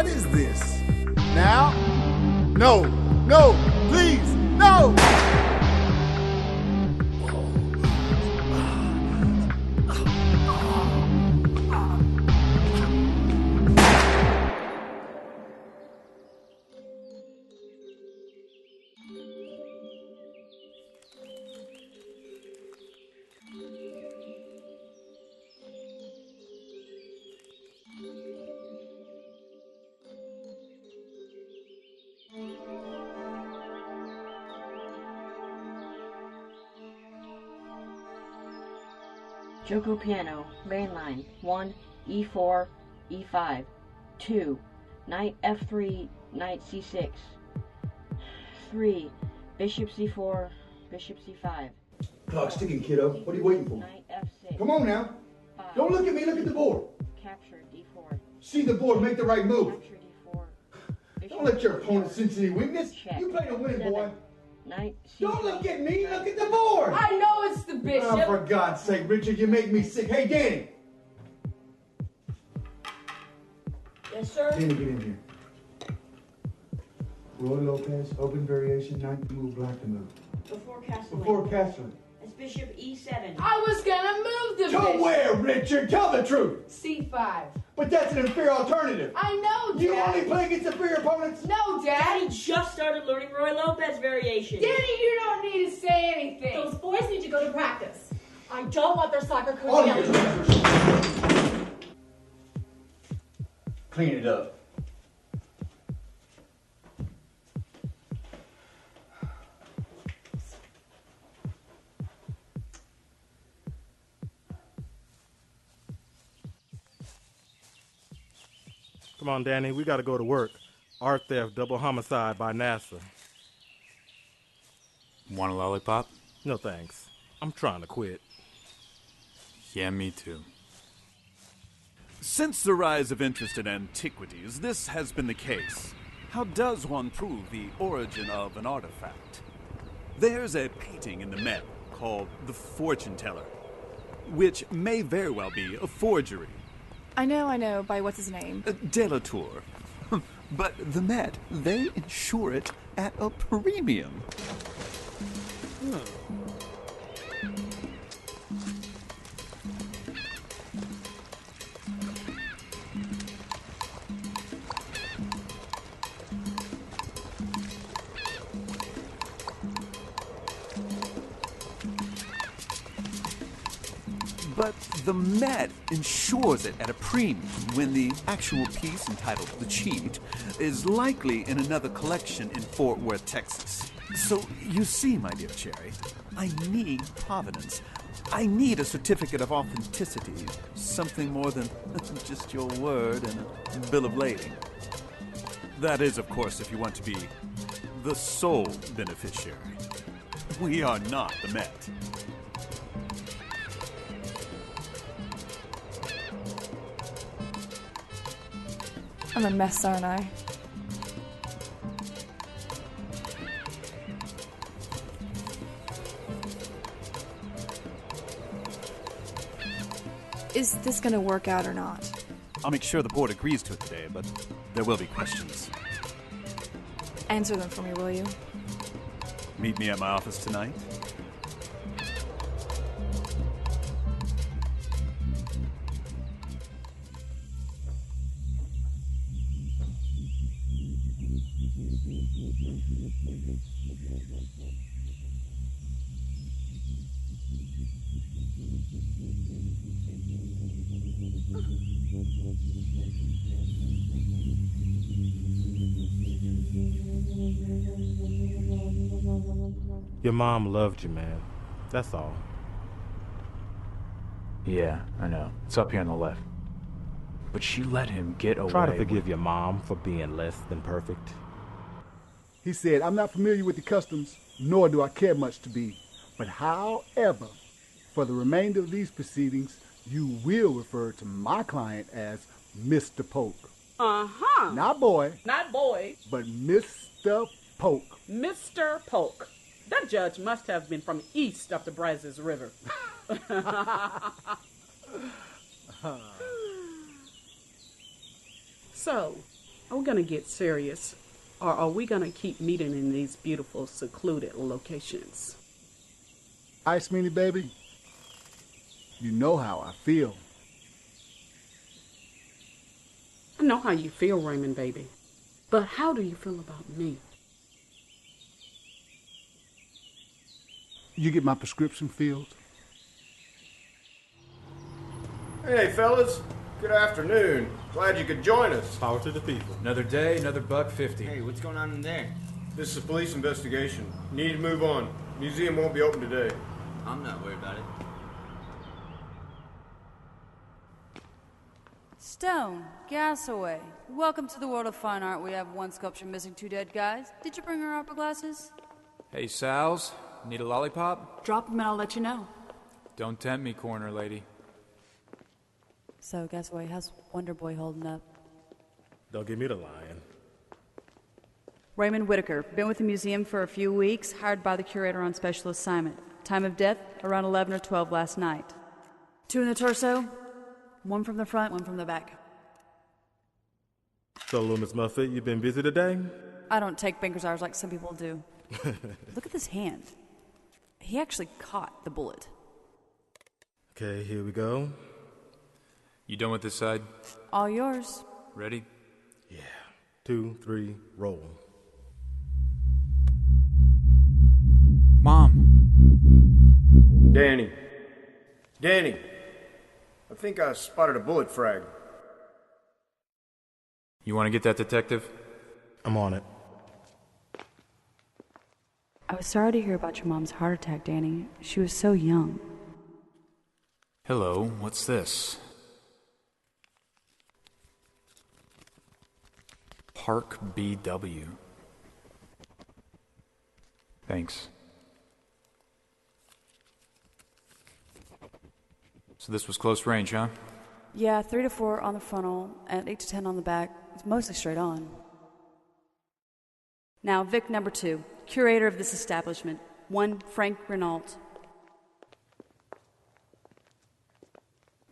What is this? Now? No, no, please, no! Joko piano, main line, 1, E4, E5, 2, knight F3, knight C6, 3, bishop C4, bishop C5. Clock's ticking, kiddo. What are you waiting for? Knight F6. Come on now. 5, Don't look at me, look at the board. capture D4. See the board, make the right move. Capture D4. Don't let your opponent sense any weakness. Check. You play to win, 7, boy. Knight C3. Don't look at me, look at the board. I know it's the bishop. Oh, for God's sake, Richard, you make me sick. Hey, Danny. Yes, sir. Danny, get in here. Roy Lopez, open variation, ninth move, black to move. Before castling. Before castling. It's bishop E7. I was gonna move the To bishop. where, Richard? Tell the truth. C5. But that's an inferior alternative. I know, Dad. You only play against inferior opponents? No, Dad. Daddy just started learning Roy Lopez variations. Daddy, you don't need to say anything. Those boys need to go to practice. I don't want their soccer coach All yelling. you. Clean it up. Come on, Danny, we gotta go to work. Art theft, double homicide by NASA. Want a lollipop? No thanks. I'm trying to quit. Yeah, me too. Since the rise of interest in antiquities, this has been the case. How does one prove the origin of an artifact? There's a painting in the Met called The Fortune Teller, which may very well be a forgery. I know, by what's his name? Delatour. But the Met, they insure it at a premium. But the Met insures it at a premium when the actual piece entitled The Cheat is likely in another collection in Fort Worth, Texas. So, you see, my dear Cherry, I need provenance. I need a certificate of authenticity, something more than just your word and a bill of lading. That is, of course, if you want to be the sole beneficiary. We are not the Met. I'm a mess, aren't I? Is this gonna work out or not? I'll make sure the board agrees to it today, but there will be questions. Answer them for me, will you? Meet me at my office tonight. Your mom loved you, man. That's all. Yeah, I know. It's up here on the left. But she let him get away. Try to forgive your mom for being less than perfect. He said, I'm not familiar with the customs, nor do I care much to be. But however, for the remainder of these proceedings, you will refer to my client as Mr. Polk. Uh-huh. Not boy. Not boy. But Mr. Polk. Mr. Polk. That judge must have been from east of the Brazos River. So, Are we gonna get serious? Or are we gonna keep meeting in these beautiful, secluded locations? Ice Meanie, baby, you know how I feel. I know how you feel, Raymond, baby. But how do you feel about me? You get my prescription filled? Hey, fellas. Good afternoon. Glad you could join us. Power to the people. Another day, another $1.50. Hey, what's going on in there? This is a police investigation. You need to move on. Museum won't be open today. I'm not worried about it. Stone, Gasaway, welcome to the world of fine art. We have one sculpture missing 2 dead guys. Did you bring our opera glasses? Hey, Sal's. Need a lollipop? Drop them and I'll let you know. Don't tempt me, corner lady. So, Gasaway, how's Wonder Boy holding up? Don't give me the lion. Raymond Whitaker, been with the museum for a few weeks, hired by the curator on special assignment. Time of death, around 11 or 12 last night. 2 in the torso, 1 from the front, 1 from the back. So, little Miss Muffet, you been busy today? I don't take banker's hours like some people do. Look at this hand. He actually caught the bullet. Okay, here we go. You done with this side? All yours. Ready? Yeah. 2, 3, roll. Mom. Danny. Danny. I think I spotted a bullet frag. You want to get that detective? I'm on it. I was sorry to hear about your mom's heart attack, Danny. She was so young. Hello, what's this? Park BW. Thanks. So this was close range, huh? Yeah, 3 to 4 on the frontal and 8 to 10 on the back. It's mostly straight on. Now, Vic number 2, curator of this establishment. 1, Frank Renault.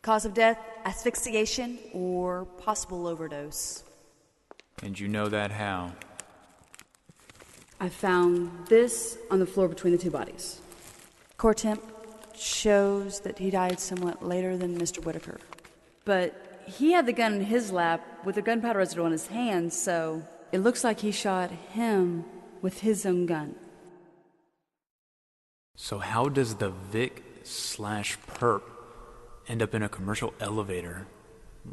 Cause of death, asphyxiation, or possible overdose. And you know that how? I found this on the floor between the 2 bodies. Core temp shows that he died somewhat later than Mr. Whitaker. But he had the gun in his lap with the gunpowder residue on his hands, so it looks like he shot him with his own gun. So how does the Vic/perp end up in a commercial elevator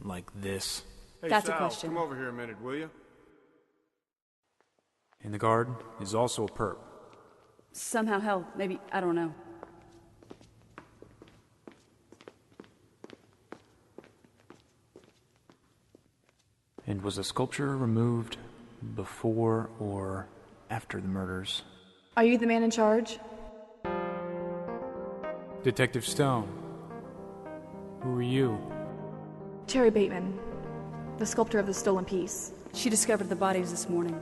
like this? Hey, That's Sal, a question. Come over here a minute, will you? And the guard is also a perp. Somehow, hell, maybe, I don't know. And was the sculpture removed before or after the murders? Are you the man in charge? Detective Stone. Who are you? Terry Bateman, the sculptor of the stolen piece. She discovered the bodies this morning.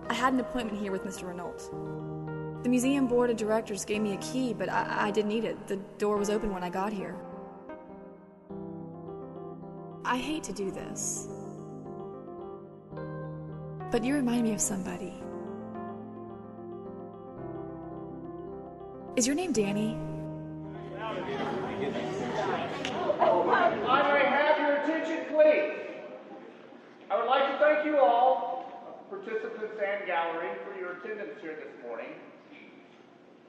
I had an appointment here with Mr. Renault. The museum board of directors gave me a key, but I didn't need it. The door was open when I got here. I hate to do this, but you remind me of somebody. Is your name Danny? I may have your attention, please. I would like to thank you all, participants and gallery, for your attendance here this morning.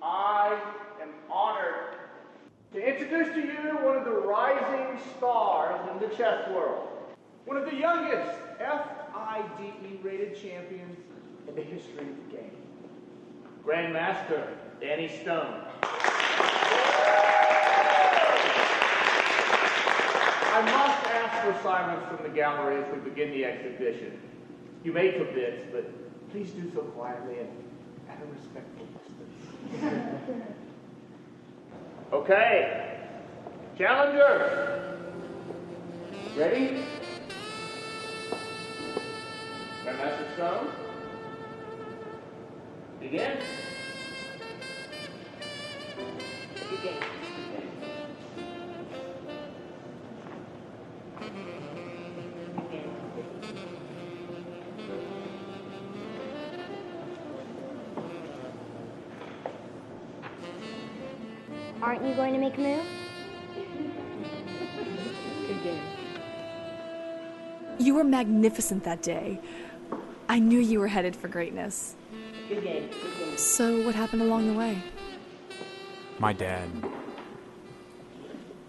I am honored to introduce to you one of the rising stars in the chess world, one of the youngest FIDE rated champions in the history of the game, Grandmaster Danny Stone. I must ask for silence from the gallery as we begin the exhibition. You may convince, but please do so quietly and at a respectful distance. Okay, challenger, ready? Grandmaster Stone, begin. Begin. Aren't you going to make a move? Good game. You were magnificent that day. I knew you were headed for greatness. Good game. Good game. So what happened along the way? My dad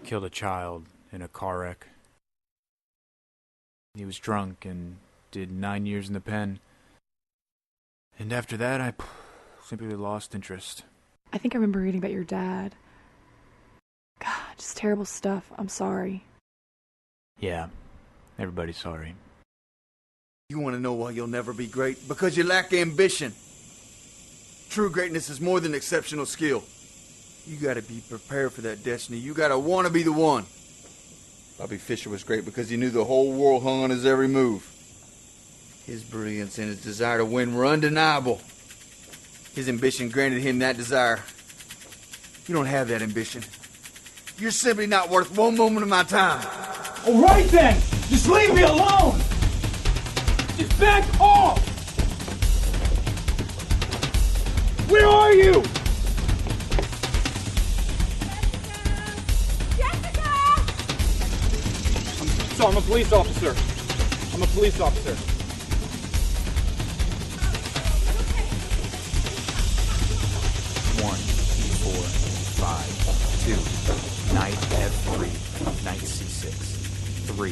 killed a child in a car wreck. He was drunk and did 9 years in the pen. And after that, I simply lost interest. I think I remember reading about your dad. God, just terrible stuff. I'm sorry. Yeah, everybody's sorry. You want to know why you'll never be great? Because you lack ambition. True greatness is more than exceptional skill. You gotta be prepared for that destiny. You gotta want to be the one. Bobby Fischer was great because he knew the whole world hung on his every move. His brilliance and his desire to win were undeniable. His ambition granted him that desire. You don't have that ambition. You're simply not worth one moment of my time. All right then, just leave me alone. Just back off. Where are you? So I'm a police officer. I'm a police officer. One, 4, 5, 2, knight F3, knight C6, 3,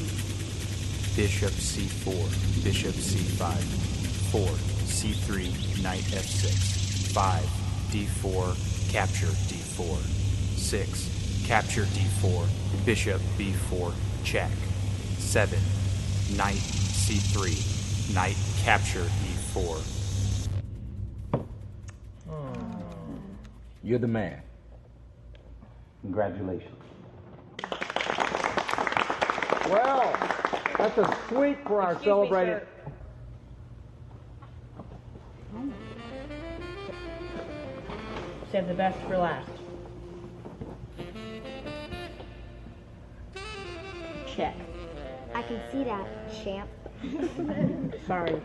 bishop C4, bishop C5, 4, C3, knight F6, 5, D4, capture D4, 6, capture D4, bishop B4, check, 7, knight C3, knight capture E4. You're the man. Congratulations. Well, that's a sweet for our celebrated. Save the best for last. Check. I can see that, champ. Sorry.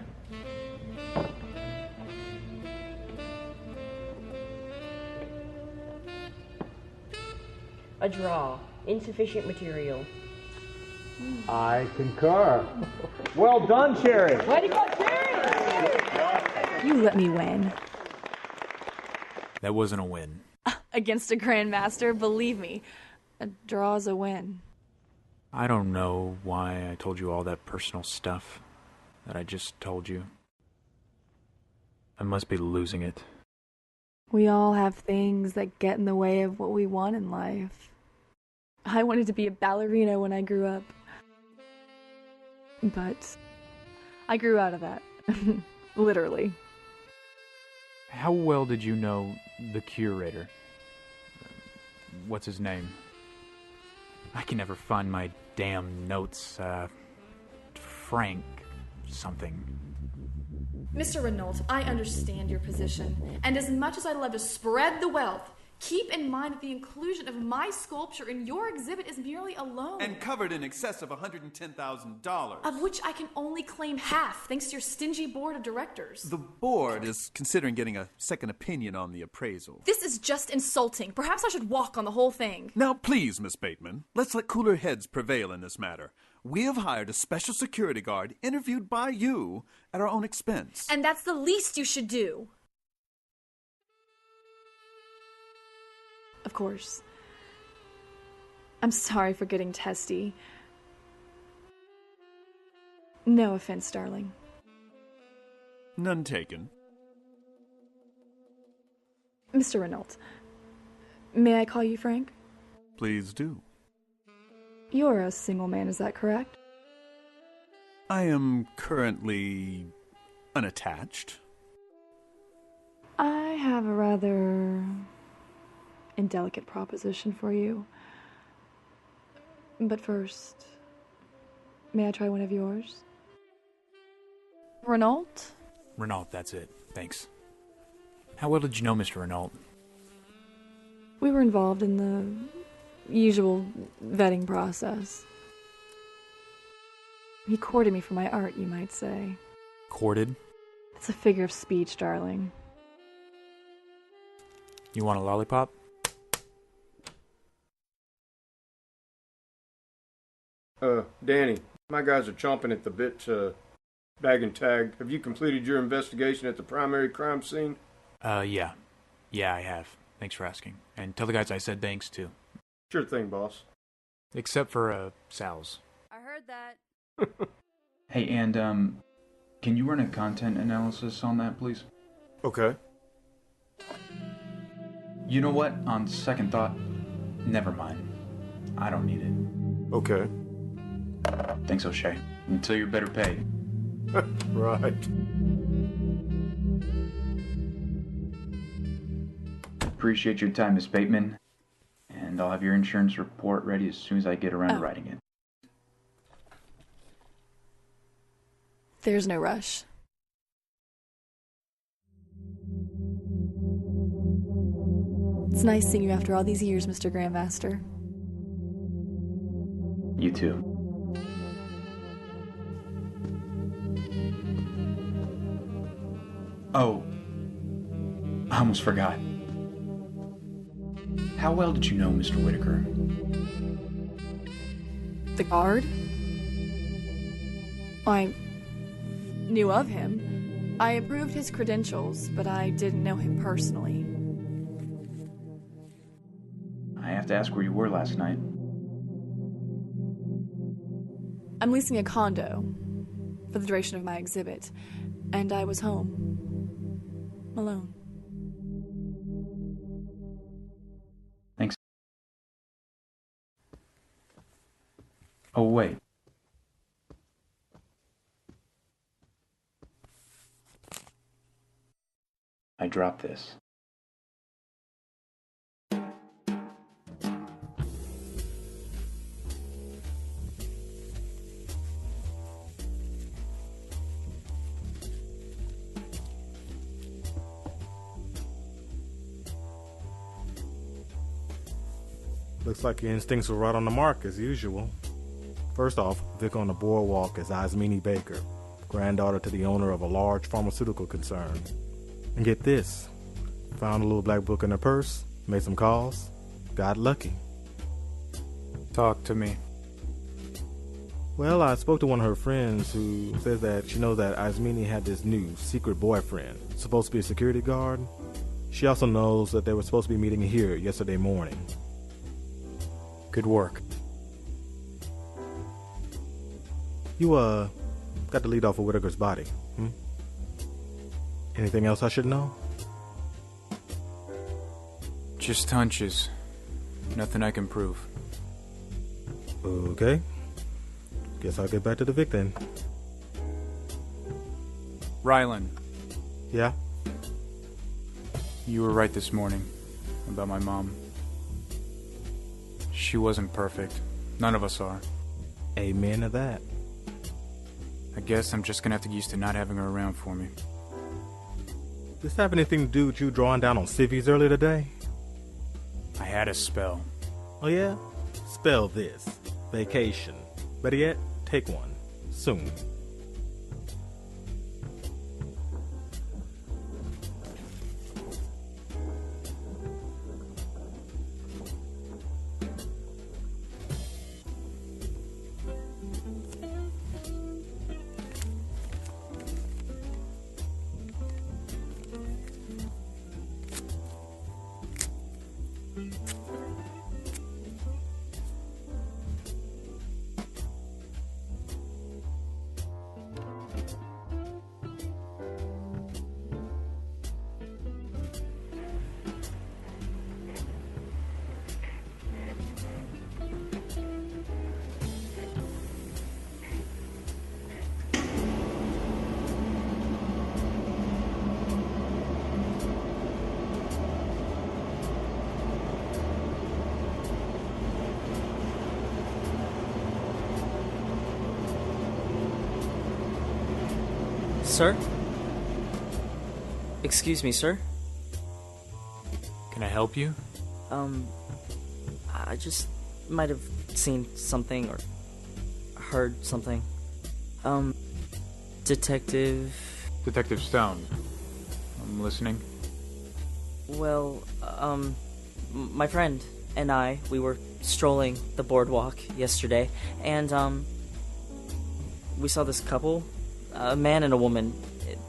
A draw. Insufficient material. I concur. Well done, Cherry. Way to go, Cherry! You let me win. That wasn't a win. Against a grandmaster, believe me, a draw's a win. I don't know why I told you all that personal stuff that I just told you. I must be losing it. We all have things that get in the way of what we want in life. I wanted to be a ballerina when I grew up. But I grew out of that. Literally. How well did you know the curator? What's his name? I can never find my damn notes. Frank something. Mr. Renault, I understand your position. And as much as I'd love to spread the wealth, keep in mind that the inclusion of my sculpture in your exhibit is merely a loan. And covered in excess of $110,000. Of which I can only claim half, thanks to your stingy board of directors. The board is considering getting a second opinion on the appraisal. This is just insulting. Perhaps I should walk on the whole thing. Now, please, Miss Bateman, let's let cooler heads prevail in this matter. We have hired a special security guard interviewed by you at our own expense. And that's the least you should do. Of course. I'm sorry for getting testy. No offense, darling. None taken. Mr. Renault, may I call you Frank? Please do. You're a single man, is that correct? I am currently unattached. I have a rather indelicate proposition for you. But first, may I try one of yours? Renault? Renault, that's it. Thanks. How well did you know Mr. Renault? We were involved in the usual vetting process. He courted me for my art, you might say. Courted? It's a figure of speech, darling. You want a lollipop? Danny, my guys are chomping at the bit to bag and tag. Have you completed your investigation at the primary crime scene? Yeah. Yeah, I have. Thanks for asking. And tell the guys I said thanks, too. Sure thing, boss. Except for, Sal's. I heard that. Hey, and, can you run a content analysis on that, please? Okay. You know what? On second thought, never mind. I don't need it. Okay. Thanks, O'Shea. Until you're better paid. Right. Appreciate your time, Miss Bateman. And I'll have your insurance report ready as soon as I get around to writing it. There's no rush. It's nice seeing you after all these years, Mr. Grandmaster. You too. Oh, I almost forgot. How well did you know Mr. Whitaker? The guard? I knew of him. I approved his credentials, but I didn't know him personally. I have to ask where you were last night. I'm leasing a condo for the duration of my exhibit, and I was home. Alone. Thanks. Oh, wait. I dropped this. Looks like your instincts were right on the mark, as usual. First off, Vic on the boardwalk is Ismene Baker, granddaughter to the owner of a large pharmaceutical concern. And get this, found a little black book in her purse, made some calls, got lucky. Talk to me. Well, I spoke to one of her friends who says that she knows that Ismene had this new secret boyfriend, supposed to be a security guard. She also knows that they were supposed to be meeting here yesterday morning. Good work. You, got the lead off of Whitaker's body, Anything else I should know? Just hunches. Nothing I can prove. Okay. Guess I'll get back to the Vic then. Rylan. Yeah? You were right this morning about my mom. She wasn't perfect. None of us are. Amen to that. I guess I'm just gonna have to get used to not having her around for me. This have anything to do with you drawing down on civvies earlier today? I had a spell. Oh yeah? Spell this. Vacation. Better yet, take one. Soon. Sir? Excuse me, sir? Can I help you? I just might have seen something or heard something. Detective... Detective Stone. I'm listening. Well, my friend and I, we were strolling the boardwalk yesterday, and, we saw this couple, a man and a woman.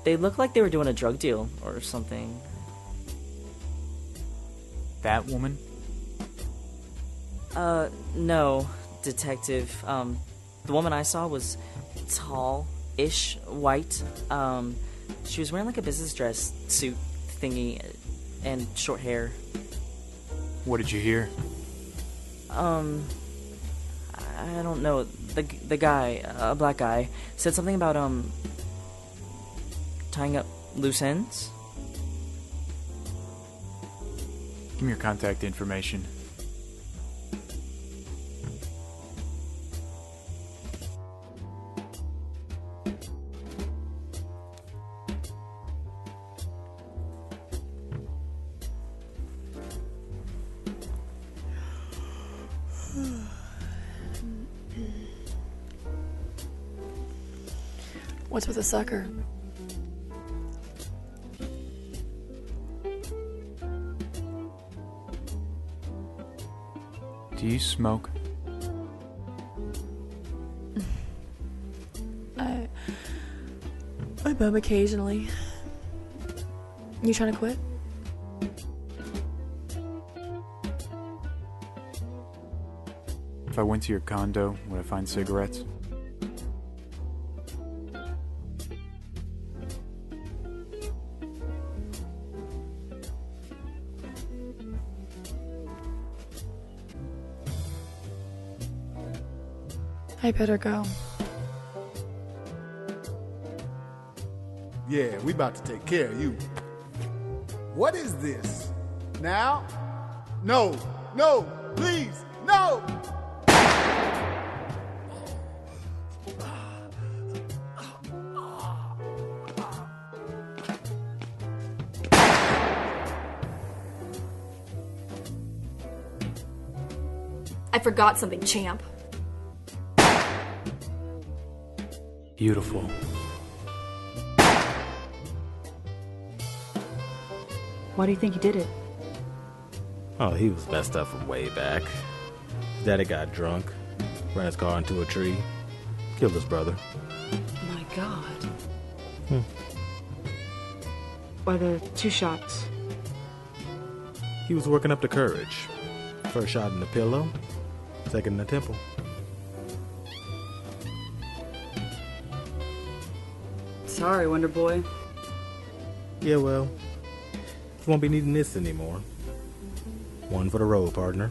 They looked like they were doing a drug deal or something. That woman? No, detective. The woman I saw was tall-ish, white. She was wearing like a business dress suit thingy and short hair. What did you hear? I don't know. The guy, a black guy, said something about, tying up loose ends? Give me your contact information. What's with the sucker? Do you smoke? I bum occasionally. You trying to quit? If I went to your condo, would I find cigarettes? I better go. Yeah, we about to take care of you. What is this? Now? No, no, please, no! I forgot something, champ. Beautiful. Why do you think he did it? Oh, he was messed up from way back. His daddy got drunk, ran his car into a tree, killed his brother. My God. Why the 2 shots? He was working up the courage. First shot in the pillow, second in the temple. Sorry, Wonder Boy. Yeah, well, you won't be needing this anymore. One for the road, partner.